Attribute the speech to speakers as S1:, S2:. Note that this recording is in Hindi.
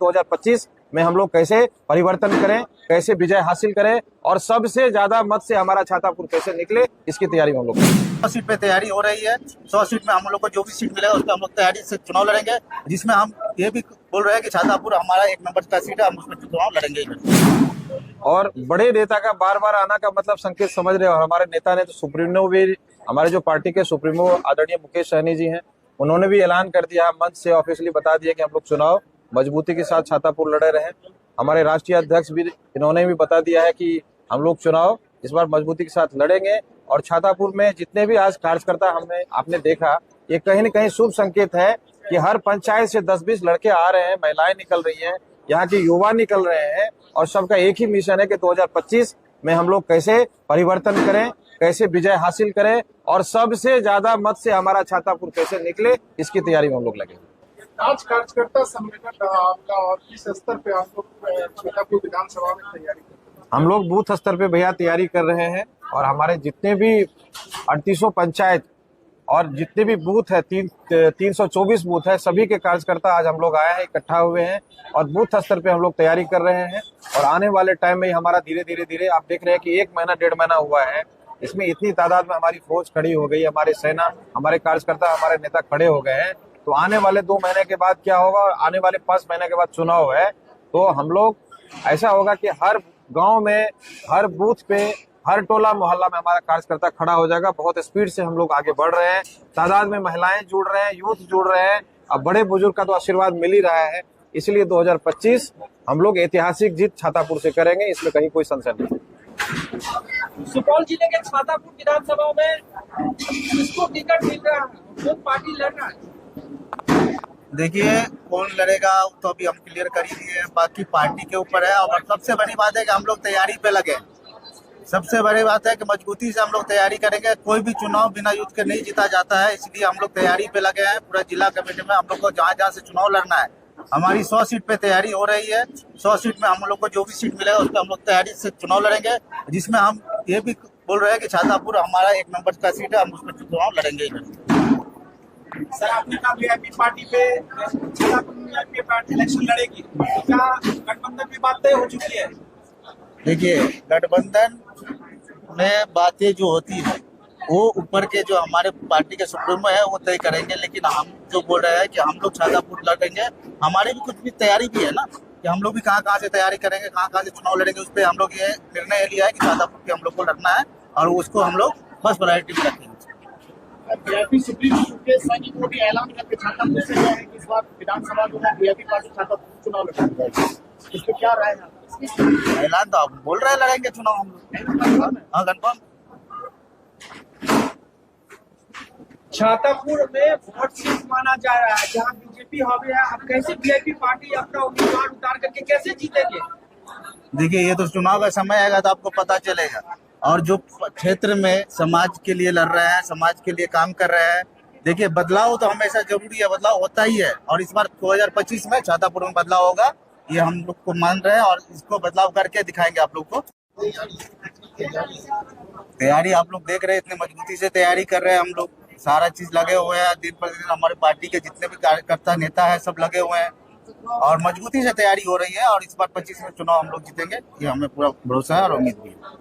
S1: 2025 में हम लोग कैसे परिवर्तन करें, कैसे विजय हासिल करें और सबसे ज्यादा मत से हमारा छातापुर कैसे निकले, इसकी तैयारी में हम लोग
S2: 100 सीट पे तैयारी हो रही है। 100 सीट में हम लोग को जो भी सीट मिलेगा उस पर हम लोग तैयारी से चुनाव लड़ेंगे, जिसमें हम ये भी बोल रहे हैं कि छातापुर हमारा 1 नंबर का सीट है, हम उसमें चुनाव लड़ेंगे।
S1: और बड़े नेता का बार बार आना का मतलब संकेत समझ रहे हैं। और हमारे नेता ने तो सुप्रीमो भी, हमारे जो पार्टी के सुप्रीमो आदरणीय मुकेश सहनी जी हैं, उन्होंने भी ऐलान कर दिया, मंच से ऑफिशियली बता दिया कि हम लोग चुनाव मजबूती के साथ छातापुर लड़े रहे। हमारे राष्ट्रीय अध्यक्ष भी, इन्होंने भी बता दिया है कि हम लोग चुनाव इस बार मजबूती के साथ लड़ेंगे। और छातापुर में जितने भी आज कार्यकर्ता आपने देखा, ये कहीं न कहीं शुभ संकेत है कि हर पंचायत से 10-20 लड़के आ रहे हैं, महिलाएं निकल रही हैं, यहाँ के युवा निकल रहे हैं और सबका एक ही मिशन है कि 2025 में हम लोग कैसे परिवर्तन करें, कैसे विजय हासिल करें और सबसे ज्यादा मत से हमारा छातापुर कैसे निकले, इसकी तैयारी में हम लोग लगे।
S3: आज कार्यकर्ता सम्मेलन आपका और किस स्तर पे आप लोग छातापुर विधानसभा में तैयारी कर रहे हैं?
S1: हम लोग बूथ स्तर पे भैया तैयारी कर रहे हैं और हमारे जितने भी 3800 पंचायत और जितने भी बूथ है, 324 बूथ है, सभी के कार्यकर्ता आज हम लोग आए हैं, इकट्ठा हुए हैं और बूथ स्तर पे हम लोग तैयारी कर रहे हैं। और आने वाले टाइम में हमारा धीरे धीरे आप देख रहे हैं कि 1 महीना 1.5 महीना हुआ है, इसमें इतनी तादाद में हमारी फौज खड़ी हो गई, हमारे सेना, हमारे कार्यकर्ता, हमारे नेता खड़े हो गए हैं। तो आने वाले 2 महीने के बाद क्या होगा, आने वाले 5 महीने के बाद चुनाव है, तो हम लोग ऐसा होगा कि हर गांव में, हर बूथ पे, हर टोला मोहल्ला में हमारा कार्यकर्ता खड़ा हो जाएगा। बहुत स्पीड से हम लोग आगे बढ़ रहे हैं, तादाद में महिलाएं जुड़ रहे हैं, यूथ जुड़ रहे हैं, अब बड़े बुजुर्ग का तो आशीर्वाद मिल ही रहा है। इसलिए 2025 हम लोग ऐतिहासिक जीत छातापुर से करेंगे, इसमें कहीं कोई संशय नहीं।
S4: सुपौल जिले के छातापुर विधानसभा में किसको टिकट मिल रहा है, कौन पार्टी लड़ रहा है?
S2: देखिए, कौन लड़ेगा तो अभी हम क्लियर कर ही दिए, बाकी पार्टी के ऊपर है। और सबसे बड़ी बात है कि हम लोग तैयारी पे लगे। सबसे बड़ी बात है कि मजबूती से हम लोग तैयारी करेंगे। कोई भी चुनाव बिना युद्ध के नहीं जीता जाता है, इसलिए हम लोग तैयारी पे लगे हैं। पूरा जिला कमेटी में हम लोग को जहाँ से चुनाव लड़ना है, हमारी 100 सीट पे तैयारी हो रही है। 100 सीट में हम लोग को जो भी सीट मिलेगा उस पर हम लोग तैयारी से चुनाव लड़ेंगे, जिसमें हम ये भी बोल रहे हैं कि छातापुर हमारा 1 नंबर का सीट है, हम उसमें चुनाव लड़ेंगे।
S4: सर, आपने कहा वीआईपी पार्टी पे छातापुर में वीआईपी पार्टी इलेक्शन लड़ेगी, तो क्या गठबंधन की बात तय हो चुकी है?
S2: देखिए, गठबंधन में बातें जो होती है वो ऊपर के जो हमारे पार्टी के सुप्रीमो है वो तय करेंगे, लेकिन हम जो बोल रहे हैं कि हम लोग छातापुर लड़ेंगे। हमारी भी कुछ भी तैयारी भी है ना, कि हम लोग भी कहाँ से तैयारी करेंगे, कहाँ से चुनाव लड़ेंगे। उस पर हम लोग ये निर्णय लिया है कि छातापुर के हम लोग को लड़ना है और उसको हम लोग फर्स्ट प्रायोरिटी में रखेंगे।
S3: वीआईपी सुप्रीमो मुकेश सहनी को भी ऐलान करके छातापुर से गए हैं कि इस बार विधानसभा जो है वीआईपी पार्टी छातापुर चुनाव लड़ेगी, इस पर क्या राय है?
S2: ऐलान तो आप बोल रहे हैं लड़ेंगे चुनाव हम लोग। हाँ, कंफर्म।
S4: छातापुर में वोट सिर्फ माना जा रहा है, जहाँ बीजेपी हावी है। अब कैसे वीआईपी पार्टी अपना उम्मीदवार उतार करके कैसे जीतेंगे?
S2: देखिए, ये तो चुनाव का समय आएगा तो आपको पता चलेगा। और जो क्षेत्र में समाज के लिए लड़ रहे हैं, समाज के लिए काम कर रहे हैं, देखिए बदलाव तो हमेशा जरूरी है, बदलाव होता ही है। और इस बार 2025 में छातापुर में बदलाव होगा, ये हम लोग को मान रहे हैं और इसको बदलाव करके दिखाएंगे आप लोग को। तैयारी आप लोग देख रहे हैं, इतनी मजबूती से तैयारी कर रहे हैं हम लोग, सारा चीज लगे हुए हैं। दिन पर दिन हमारे पार्टी के जितने भी कार्यकर्ता नेता है सब लगे हुए हैं और मजबूती से तैयारी हो रही है। और इस बार 25 में चुनाव हम लोग जीतेंगे, ये हमें पूरा भरोसा है और उम्मीद भी है।